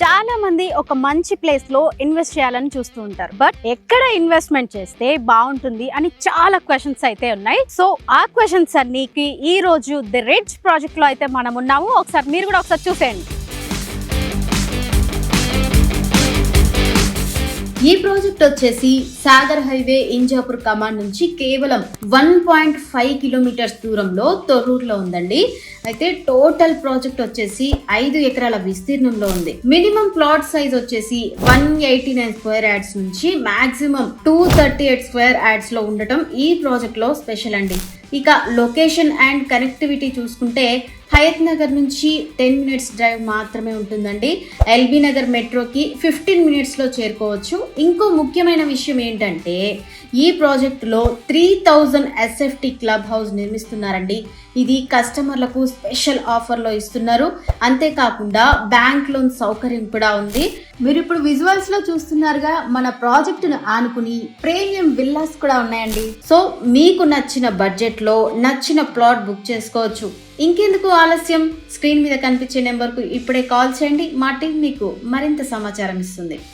చాలా మంది ఒక మంచి ప్లేస్ లో ఇన్వెస్ట్ చేయాలని చూస్తూ ఉంటారు. బట్ ఎక్కడ ఇన్వెస్ట్మెంట్ చేస్తే బాగుంటుంది అని చాలా క్వశ్చన్స్ అయితే ఉన్నాయి. సో ఆ క్వశ్చన్స్ అన్నికి ఈ రోజు ది రిచ్ ప్రాజెక్ట్ లో అయితే మనం ఉన్నాము. ఒకసారి మీరు కూడా ఒకసారి చూసేయండి. ఈ ప్రాజెక్ట్ వచ్చేసి సాగర్ హైవే ఇంజాపూర్ కమాండ్ నుంచి కేవలం 1.5 కిలోమీటర్స్ దూరంలో తొర్రూరులో ఉందండి. అయితే టోటల్ ప్రాజెక్ట్ వచ్చేసి 5 ఎకరాల విస్తీర్ణంలో ఉంది. మినిమం ప్లాట్ సైజ్ వచ్చేసి 189 స్క్వేర్ యార్డ్స్ నుంచి మాక్సిమం 238 స్క్వేర్ యార్డ్స్ లో ఉండటం ఈ ప్రాజెక్ట్ లో స్పెషల్ అండి. ఇక లొకేషన్ అండ్ కనెక్టివిటీ చూసుకుంటే హయత్ నగర్ నుంచి 10 మినిట్స్ డ్రైవ్ మాత్రమే ఉంటుందండి. ఎల్బీ నగర్ మెట్రోకి 15 మినిట్స్లో చేరుకోవచ్చు. ఇంకో ముఖ్యమైన విషయం ఏంటంటే ఈ ప్రాజెక్టులో 3000 ఎస్ఎఫ్టీ క్లబ్ హౌస్ నిర్మిస్తున్నారండి. ఇది కస్టమర్లకు స్పెషల్ ఆఫర్లో ఇస్తున్నారు. అంతేకాకుండా బ్యాంక్ లోన్ సౌకర్యం కూడా ఉంది. మీరు ఇప్పుడు విజువల్స్ లో చూస్తున్నారుగా, మన ప్రాజెక్టును ఆనుకుని ప్రీమియం విల్లాస్ కూడా ఉన్నాయండి. సో మీకు నచ్చిన బడ్జెట్ లో నచ్చిన ప్లాట్ బుక్ చేసుకోవచ్చు. ఇంకెందుకు ఆలస్యం, స్క్రీన్ మీద కనిపించే నెంబర్కు ఇప్పుడే కాల్ చేయండి. మా టీం మీకు మరింత సమాచారం ఇస్తుంది.